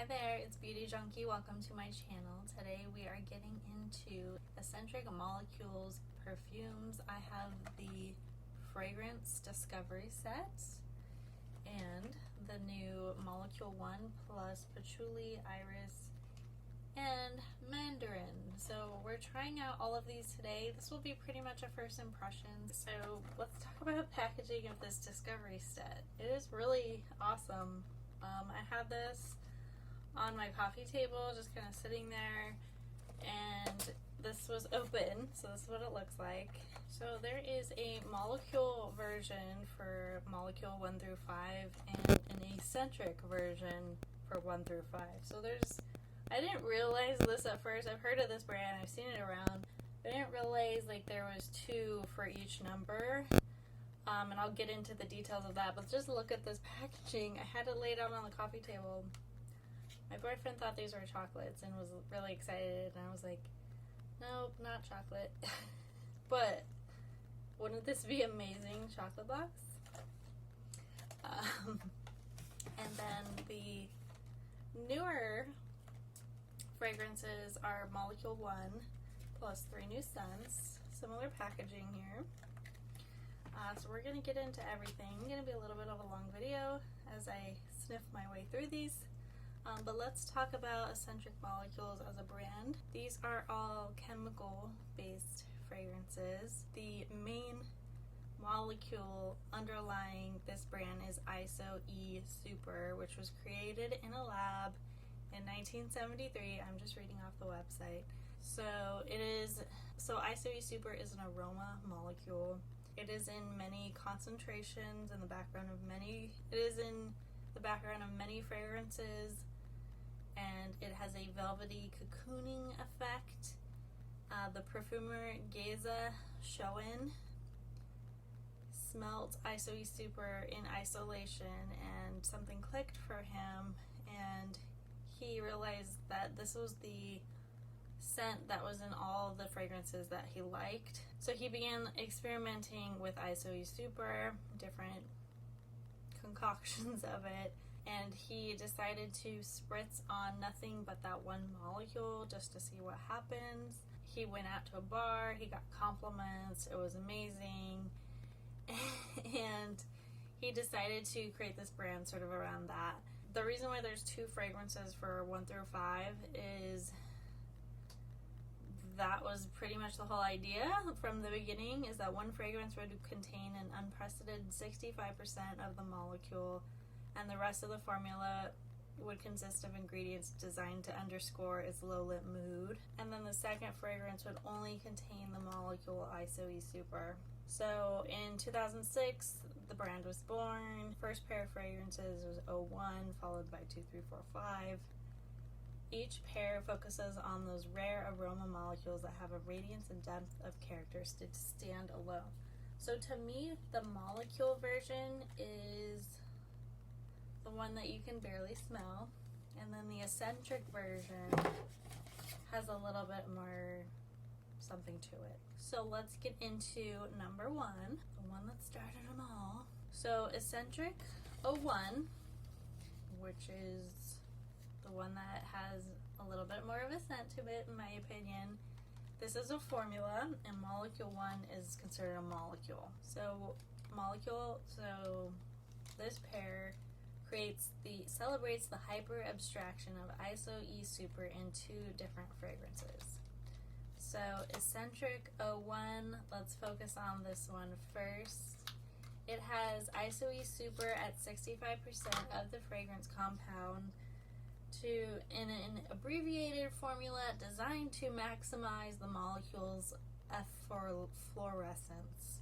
there, it's Beauty Junkie. Welcome to my channel. Today we are getting into Escentric Molecules perfumes. I have the Fragrance Discovery set and the new Molecule 1 plus Patchouli, Iris, and Mandarin. So we're trying out all of these today. This will be pretty much a first impression. So let's talk about packaging of this Discovery set. It is really awesome. I had this on my coffee table, just kind of sitting there, and this was open, so this is what it looks like. So there is a molecule version for molecule 1 through 5 and an eccentric version for 1 through 5. So I didn't realize this at first. I've heard of this brand, I've seen it around, but I didn't realize like there was 2 for each number. And I'll get into the details of that, but just look at this packaging. I had it laid out on the coffee table. My boyfriend thought these were chocolates and was really excited, and I was like, nope, not chocolate. But wouldn't this be amazing chocolate box? And then the newer fragrances are Molecule 1 plus 3 new scents. Similar packaging here. So we're going to get into everything. It's going to be a little bit of a long video as I sniff my way through these. But let's talk about Escentric Molecules as a brand. These are all chemical-based fragrances. The main molecule underlying this brand is ISO-E Super, which was created in a lab in 1973. I'm just reading off the website. So ISO-E Super is an aroma molecule. It is in many concentrations in the background of many fragrances, and it has a velvety cocooning effect. The perfumer Geza Schoen smelt ISO-E Super in isolation, and something clicked for him, and he realized that this was the scent that was in all the fragrances that he liked. So he began experimenting with ISO-E Super, different concoctions of it, and he decided to spritz on nothing but that one molecule just to see what happens. He went out to a bar, he got compliments, it was amazing, and he decided to create this brand sort of around that. The reason why there's 2 fragrances for 1 through 5 is that was pretty much the whole idea from the beginning, is that one fragrance would contain an unprecedented 65% of the molecule, and the rest of the formula would consist of ingredients designed to underscore its low-lit mood. And then the second fragrance would only contain the molecule ISO-E Super. So in 2006, the brand was born. First pair of fragrances was 01, followed by 2, 3, 4, 5. Each pair focuses on those rare aroma molecules that have a radiance and depth of character to stand alone. So to me, the molecule version is the one that you can barely smell, and then the eccentric version has a little bit more something to it. So let's get into number 1, the one that started them all. So Escentric 01, which is the one that has a little bit more of a scent to it, in my opinion. This is a formula, and Molecule 1 is considered a molecule. So this pair celebrates the hyper abstraction of ISO-E Super in 2 different fragrances. So Escentric 01, let's focus on this one first. It has ISO-E Super at 65% of the fragrance compound in an abbreviated formula designed to maximize the molecule's efflorescence.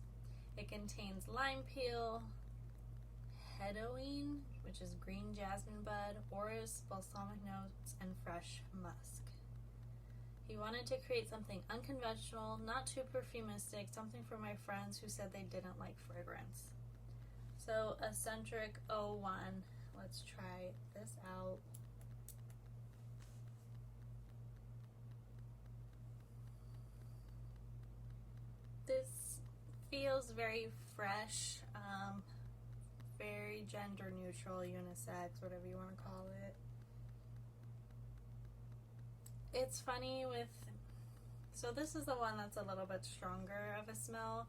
It contains lime peel, hedoine, which is green jasmine bud, orris, balsamic notes, and fresh musk. He wanted to create something unconventional, not too perfumistic, something for my friends who said they didn't like fragrance. So Escentric 01, let's try this out. This feels very fresh, very gender neutral, unisex, whatever you want to call it. it's funny with, so this is the one that's a little bit stronger of a smell.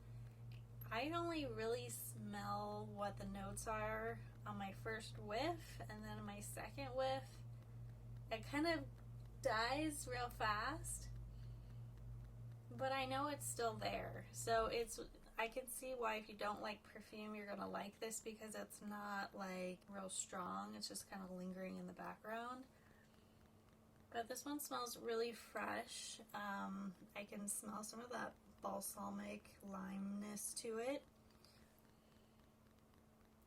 I only really smell what the notes are on my first whiff, and then my second whiff, it kind of dies real fast, but I know it's still there. So I can see why if you don't like perfume, you're gonna like this, because it's not like real strong. It's just kind of lingering in the background. But this one smells really fresh. I can smell some of that balsamic limeness to it.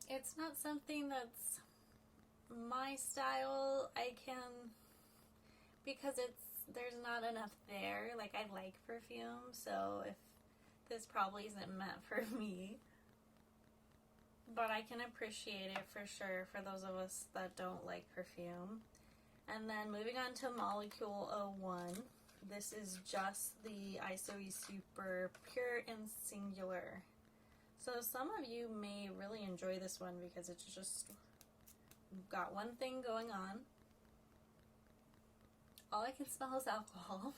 It's not something that's my style. Because there's not enough there. Like, I like perfume, so if this probably isn't meant for me. But I can appreciate it for sure for those of us that don't like perfume. And then moving on to Molecule 01. This is just the ISOE Super Pure and Singular. So some of you may really enjoy this one because it's just got one thing going on. All I can smell is alcohol.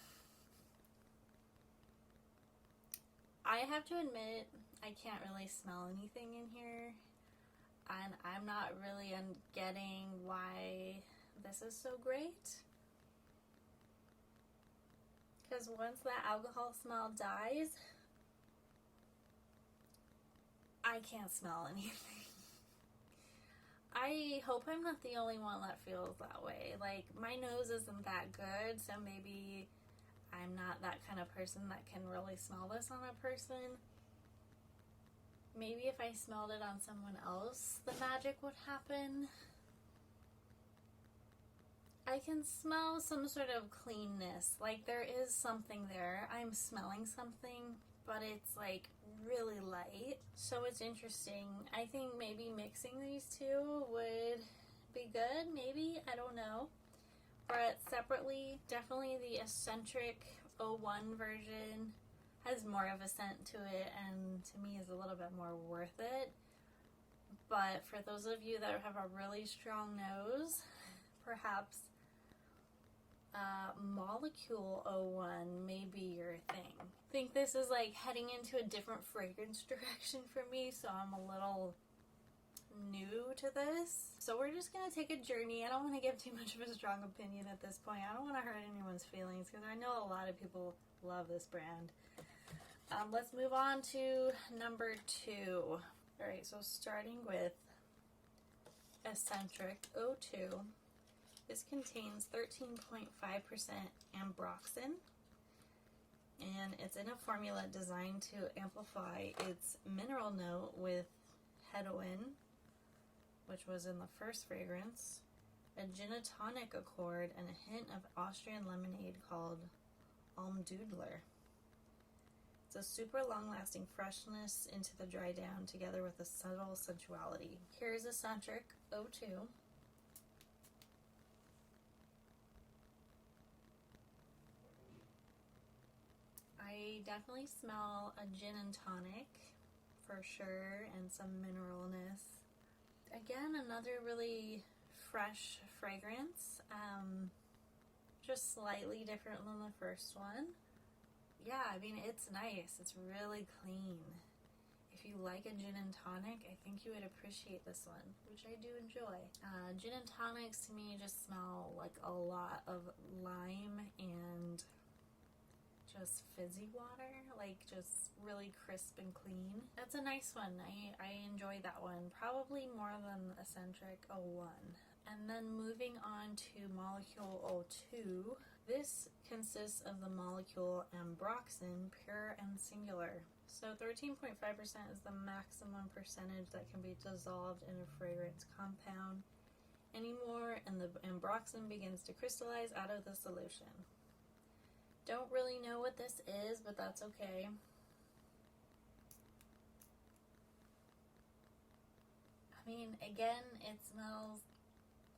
I have to admit, I can't really smell anything in here. And I'm not really getting why this is so great. Because once that alcohol smell dies, I can't smell anything. I hope I'm not the only one that feels that way. Like, my nose isn't that good, so maybe I'm not that kind of person that can really smell this on a person. Maybe if I smelled it on someone else, the magic would happen. I can smell some sort of cleanness. Like, there is something there. I'm smelling something, but it's like really light. So it's interesting. I think maybe mixing these two would be good. Maybe, I don't know. But separately, definitely the Escentric 01 version has more of a scent to it, and to me is a little bit more worth it. But for those of you that have a really strong nose, perhaps Molecule 01 may be your thing. I think this is like heading into a different fragrance direction for me, so I'm a little new to this. So we're just gonna take a journey. I don't want to give too much of a strong opinion at this point. I don't want to hurt anyone's feelings because I know a lot of people love this brand. Let's move on to number 2. Alright, so starting with Escentric 02. This contains 13.5% ambroxan, and it's in a formula designed to amplify its mineral note with hedoin, which was in the first fragrance, a gin and tonic accord, and a hint of Austrian lemonade called Almdudler. It's a super long-lasting freshness into the dry down, together with a subtle sensuality. Here's Escentric 02. I definitely smell a gin and tonic for sure, and some mineralness. Again, another really fresh fragrance, just slightly different than the first one. Yeah, I mean, it's nice. It's really clean. If you like a gin and tonic, I think you would appreciate this one, which I do enjoy. Gin and tonics to me just smell like a lot of lime and just fizzy water, like just really crisp and clean. That's a nice one. I enjoy that one, probably more than Escentric 01. And then moving on to Molecule 02. This consists of the molecule ambroxan, pure and singular. So 13.5% is the maximum percentage that can be dissolved in a fragrance compound anymore, and the ambroxan begins to crystallize out of the solution. Don't really know what this is, but that's okay. I mean, again, it smells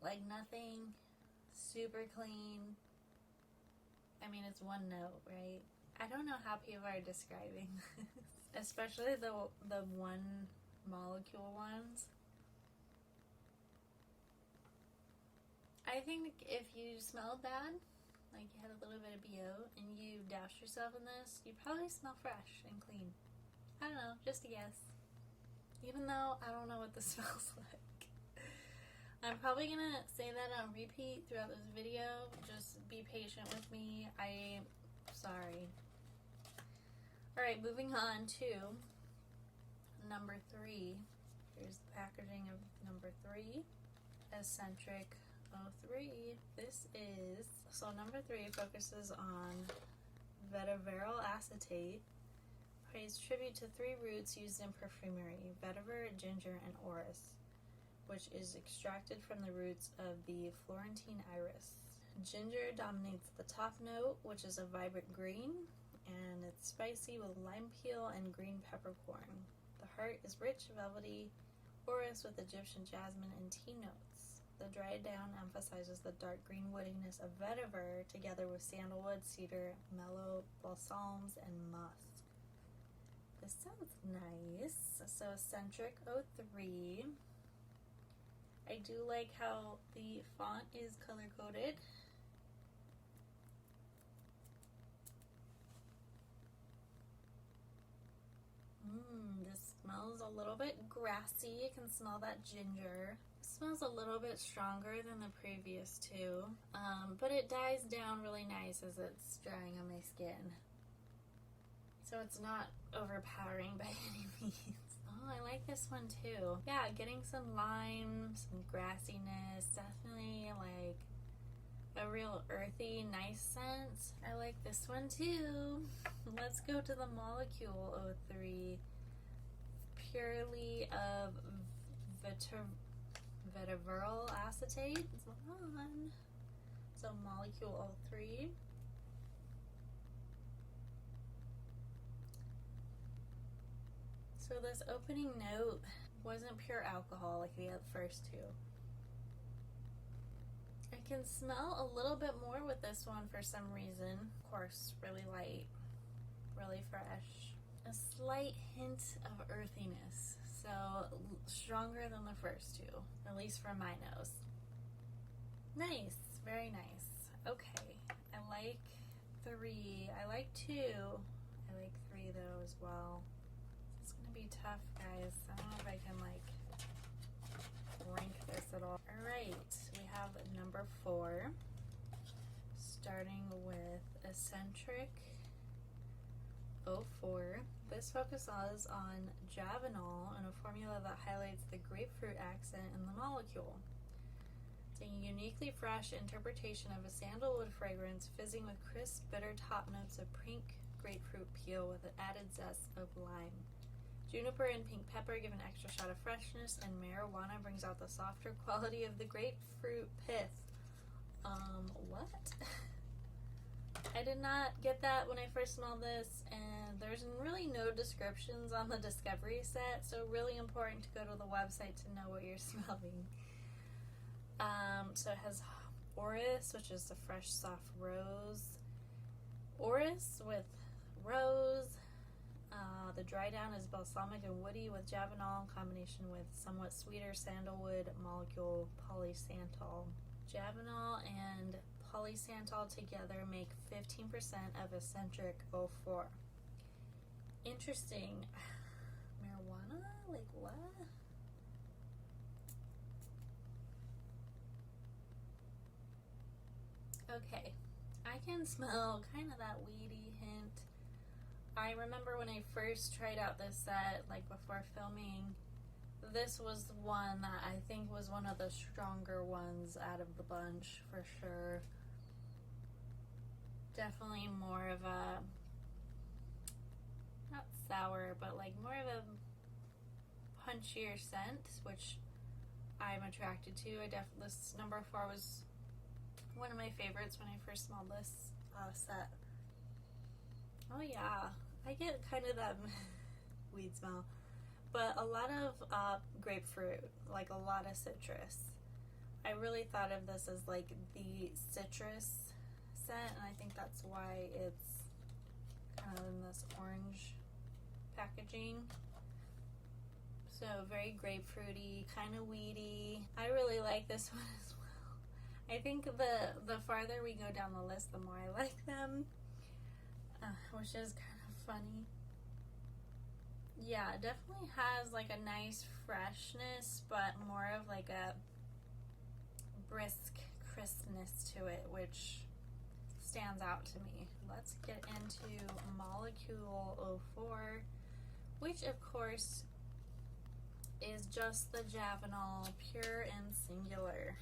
like nothing, super clean. I mean, it's one note, right? I don't know how people are describing this, especially the one molecule ones. I think if you smell bad, like you had a little bit of BO and you doused yourself in this, you probably smell fresh and clean. I don't know, just a guess. Even though I don't know what this smells like. I'm probably gonna say that on repeat throughout this video. Just be patient with me. I'm sorry. Alright, moving on to number 3. Here's the packaging of number 3. Escentric 03. This is, so number 3 focuses on vetiveryl acetate. Pays tribute to 3 roots used in perfumery: vetiver, ginger, and orris, which is extracted from the roots of the Florentine iris. Ginger dominates the top note, which is a vibrant green, and it's spicy with lime peel and green peppercorn. The heart is rich, velvety orris with Egyptian jasmine and tea notes. The dried down emphasizes the dark green woodiness of vetiver together with sandalwood, cedar, mellow balsams, and musk. This sounds nice. So Escentric 03. I do like how the font is color coded. This smells a little bit grassy. You can smell that ginger. It smells a little bit stronger than the previous 2, but it dies down really nice as it's drying on my skin. So it's not overpowering by any means. Oh, I like this one too. Yeah, getting some lime, some grassiness, definitely like a real earthy, nice scent. I like this one too. Let's go to the molecule 03. Purely of vetiveryl acetate. So molecule 03. So this opening note wasn't pure alcohol like the first 2. I can smell a little bit more with this one for some reason. Of course, really light, really fresh. A slight hint of earthiness, so stronger than the first 2, at least for my nose. Nice, very nice. Okay, I like 3. I like 2. I like 3 though as well. It's gonna be tough, guys. I don't know if I can like rank this at all. Alright, we have number 4, starting with Escentric 04. This focuses on javanol and a formula that highlights the grapefruit accent in the molecule. It's a uniquely fresh interpretation of a sandalwood fragrance, fizzing with crisp, bitter top notes of pink grapefruit peel with an added zest of lime. Juniper and pink pepper give an extra shot of freshness, and marijuana brings out the softer quality of the grapefruit pith. What? I did not get that when I first smelled this, and there's really no descriptions on the Discovery set, so really important to go to the website to know what you're smelling. So it has orris, which is the fresh, soft rose. Orris with rose. The dry down is balsamic and woody with javanol in combination with somewhat sweeter sandalwood molecule polysantol. Javanol and polysantol together make 15% of Escentric 04. Interesting. Marijuana? Like what? Okay, I can smell kind of that weedy hint. I remember when I first tried out this set, like before filming, this was the one that I think was one of the stronger ones out of the bunch for sure. Definitely more of a, not sour, but like more of a punchier scent, which I'm attracted to. This number 4 was one of my favorites when I first smelled this set. Oh yeah, I get kind of that weed smell, but a lot of grapefruit, like a lot of citrus. I really thought of this as like the citrus scent, and I think that's why it's kind of in this orange packaging. So very grapefruity, kind of weedy. I really like this one as well. I think the farther we go down the list, the more I like them, which is kind of funny. Yeah, it definitely has like a nice freshness, but more of like a brisk crispness to it, which stands out to me. Let's get into Molecule 04, which of course is just the Javanol pure and singular.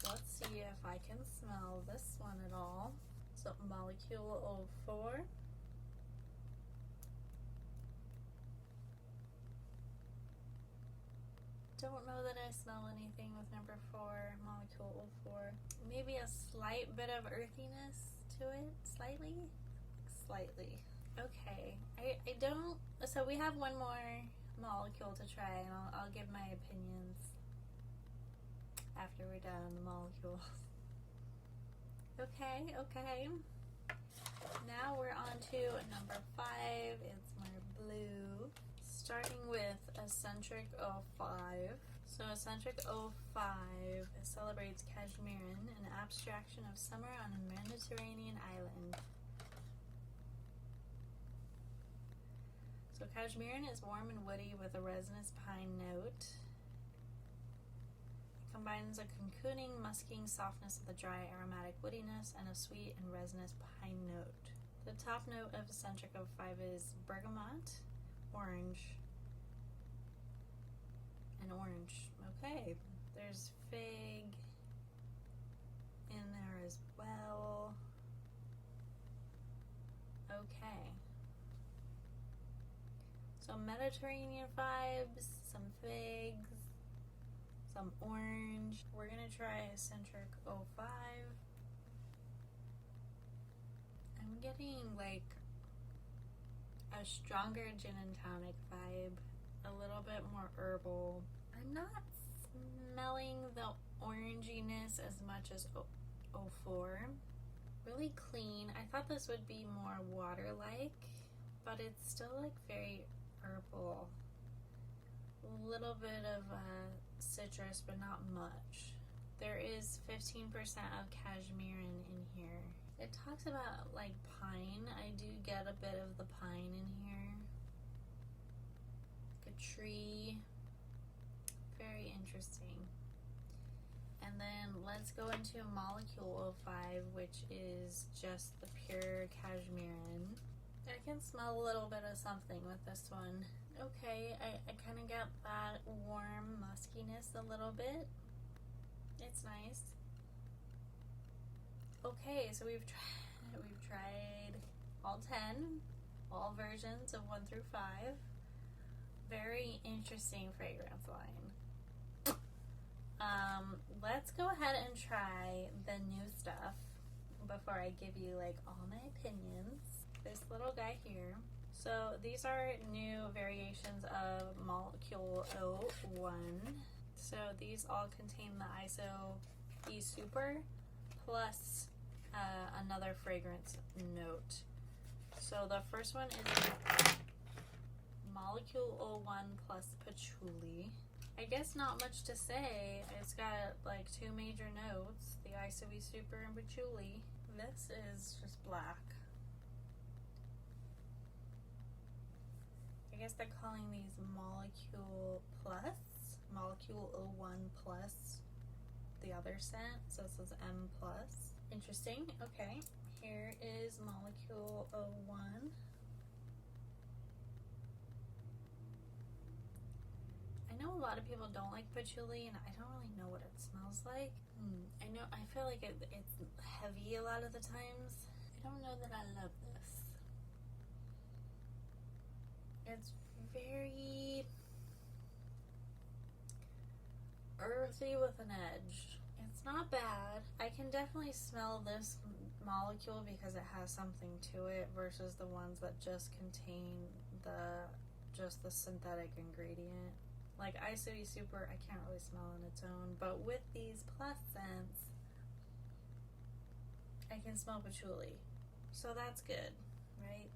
Let's see if I can smell this one at all. So Molecule 04. Don't know that I smell anything with number 4, Molecule 04. Maybe a slight bit of earthiness to it, slightly. Okay, I don't, so we have one more molecule to try, and I'll give my opinions after we're done the molecules. Okay. Now we're on to number 5. It's more blue. Starting with Escentric 05. So Escentric 05 celebrates Cashmeran, an abstraction of summer on a Mediterranean island. So Cashmeran is warm and woody with a resinous pine note. It combines a cocooning, musking softness with a dry aromatic woodiness and a sweet and resinous pine note. The top note of Escentric 05 is bergamot, orange, and orange. Okay, there's fig in there as well. Okay. So Mediterranean vibes, some figs, some orange. We're gonna try Escentric 05. I'm getting like a stronger gin and tonic vibe, a little bit more herbal. I'm not smelling the oranginess as much as 04. Really clean. I thought this would be more water-like, but it's still like very herbal. A little bit of citrus, but not much. There is 15% of cashmeran in here. It talks about like pine. I do get a bit of the pine in here. Like a tree. Very interesting. And then let's go into Molecule 05, which is just the pure cashmeran. I can smell a little bit of something with this one. Okay, I kind of get that warm muskiness a little bit. It's nice. Okay, so we've tried all 10, all versions of 1 through 5. Very interesting fragrance line. Let's go ahead and try the new stuff before I give you like all my opinions. This little guy here. So these are new variations of Molecule 01. So these all contain the ISO E Super plus another fragrance note. So the first one is Molecule 01 plus patchouli. I guess not much to say. It's got like 2 major notes, the ISO E Super and patchouli. This is just black. I guess they're calling these Molecule Plus, Molecule 01 Plus, the other scent, so this is M Plus. Interesting. Okay, here is Molecule 01. I know a lot of people don't like patchouli, and I don't really know what it smells like. I feel like it's heavy a lot of the times. I don't know that I love this. It's very earthy with an edge. It's not bad. I can definitely smell this molecule because it has something to it versus the ones that just contain the synthetic ingredient. Like ISO E Super, I can't really smell on its own, but with these plus scents, I can smell patchouli. So that's good, right?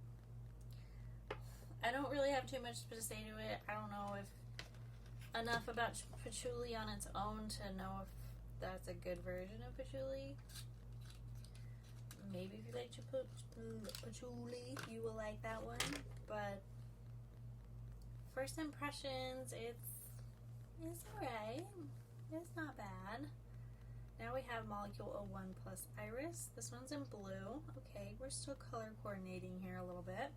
I don't really have too much to say to it. I don't know if enough about patchouli on its own to know if that's a good version of patchouli. Maybe if you like patchouli, you will like that one. But first impressions, it's alright. It's not bad. Now we have Molecule 01 plus Iris. This one's in blue. Okay, we're still color coordinating here a little bit.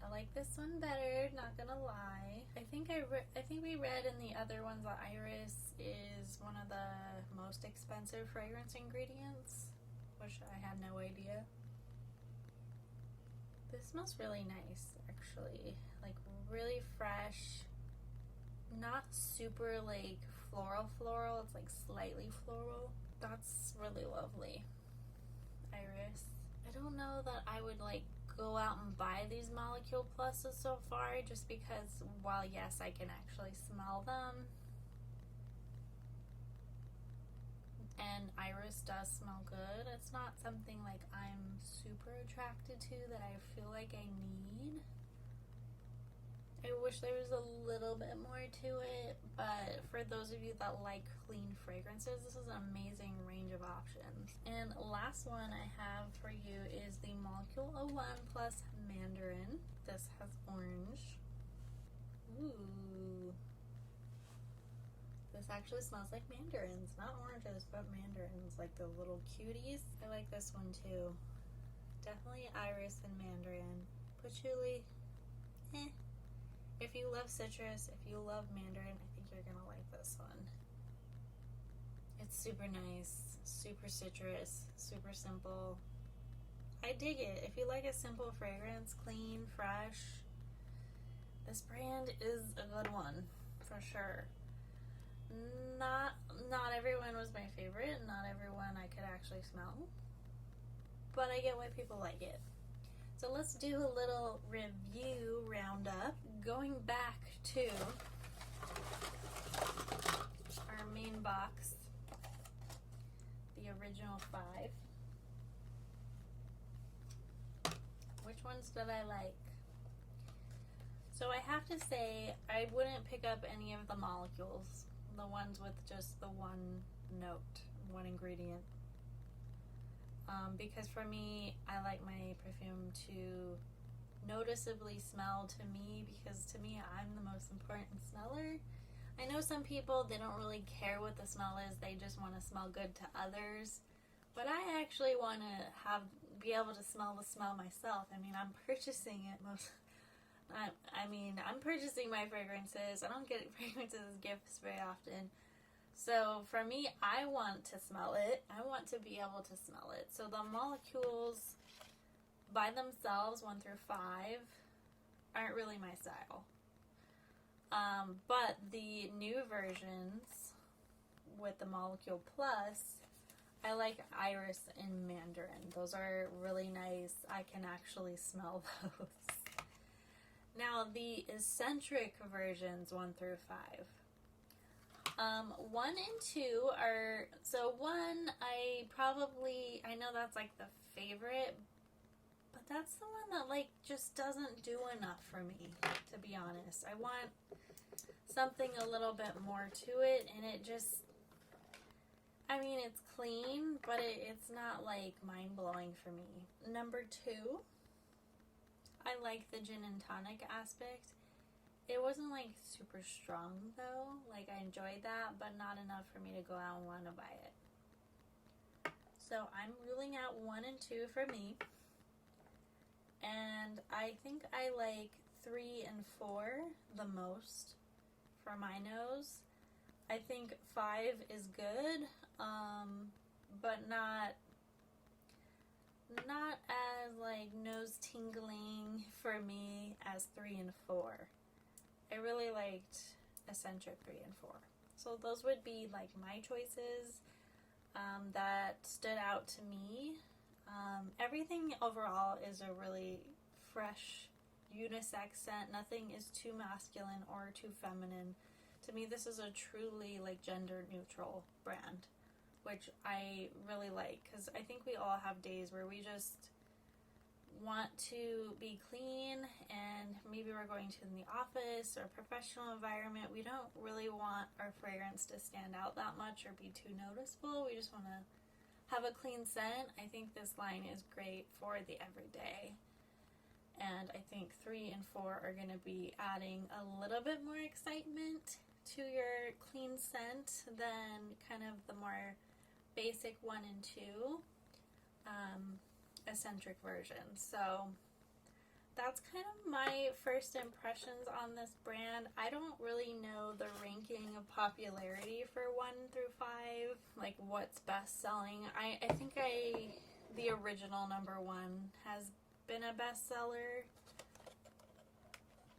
I like this one better, not gonna lie. I think we read in the other ones that Iris is one of the most expensive fragrance ingredients, which I had no idea. This smells really nice, actually. Like really fresh, not super like floral. It's like slightly floral. That's really lovely. Iris. I don't know that I would like go out and buy these Molecule Pluses so far, just because while yes, I can actually smell them, and Iris does smell good, it's not something like I'm super attracted to that I feel like I need. I wish there was a little bit more to it, but for those of you that like clean fragrances, this is an amazing range of options. And last one I have for you is the Molecule 01 plus Mandarin. This has orange. Ooh. This actually smells like mandarins. Not oranges, but mandarins, like the little cuties. I like this one too. Definitely Iris and Mandarin. Patchouli, eh. If you love citrus, if you love mandarin, I think you're gonna like this one. It's super nice, super citrus, super simple. I dig it. If you like a simple fragrance, clean, fresh, this brand is a good one, for sure. Not everyone was my favorite, not everyone I could actually smell, but I get why people like it. So let's do a little review roundup. Going back to our main box, the original 5. Which ones did I like? So I have to say, I wouldn't pick up any of the molecules, the ones with just the one note, one ingredient. Because for me, I like my perfume to noticeably smell to me, because to me, I'm the most important smeller. I know some people, they don't really care what the smell is, they just want to smell good to others. But I actually want to be able to smell the smell myself. I mean, I'm purchasing it I'm purchasing my fragrances. I don't get fragrances as gifts very often. So for me, I want to smell it. I want to be able to smell it. So the molecules by themselves, 1 through 5, aren't really my style. But the new versions with the Molecule Plus, I like Iris and Mandarin. Those are really nice. I can actually smell those. Now the Escentric versions, 1 through 5. 1 and 2 are, so 1, I know that's like the favorite, but that's the one that like just doesn't do enough for me, to be honest. I want something a little bit more to it, and it just, I mean, it's clean, but it's not like mind-blowing for me. Number 2, I like the gin and tonic aspect. It wasn't like super strong though. Like I enjoyed that, but not enough for me to go out and want to buy it. So I'm ruling out 1 and 2 for me. And I think I like 3 and 4 the most for my nose. I think 5 is good, but not as like nose tingling for me as 3 and 4. I really liked Escentric 3 and 4. So those would be like my choices that stood out to me. Everything overall is a really fresh, unisex scent. Nothing is too masculine or too feminine. To me, this is a truly like gender neutral brand, which I really like, because I think we all have days where we want to be clean and maybe we're going to the office or professional environment, we don't really want our fragrance to stand out that much or be too noticeable. We just want to have a clean scent. I think this line is great for the everyday. And I think 3 and 4 are going to be adding a little bit more excitement to your clean scent than kind of the more basic 1 and 2 Escentric version. So that's kind of my first impressions on this brand. I don't really know the ranking of popularity for 1 through 5, like what's best selling. I think the original number 1 has been a bestseller,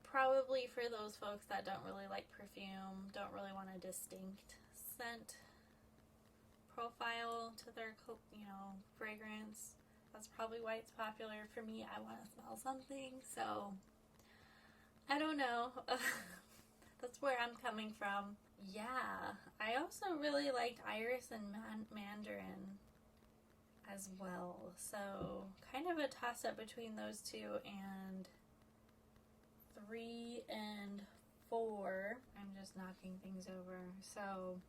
probably for those folks that don't really like perfume, don't really want a distinct scent profile to their, fragrance. That's probably why it's popular. For me, I want to smell something, so I don't know. That's where I'm coming from. Yeah, I also really liked Iris and Mandarin as well, so kind of a toss-up between those 2, and 3 and 4. I'm just knocking things over. So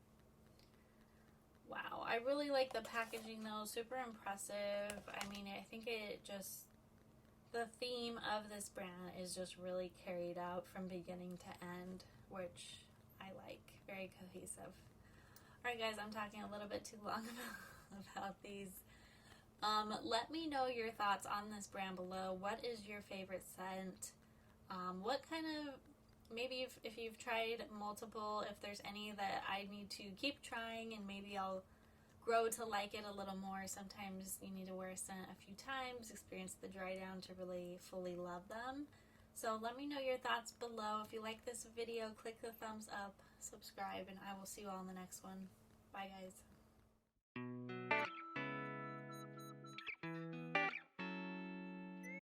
wow, I really like the packaging though, super impressive. I mean, I think the theme of this brand is just really carried out from beginning to end, which I like, very cohesive. Alright guys, I'm talking a little bit too long about these. Let me know your thoughts on this brand below. What is your favorite scent? What kind of, maybe if you've tried multiple, if there's any that I need to keep trying and maybe I'll grow to like it a little more. Sometimes you need to wear a scent a few times, experience the dry down to really fully love them. So let me know your thoughts below. If you like this video, click the thumbs up, subscribe, and I will see you all in the next one. Bye guys.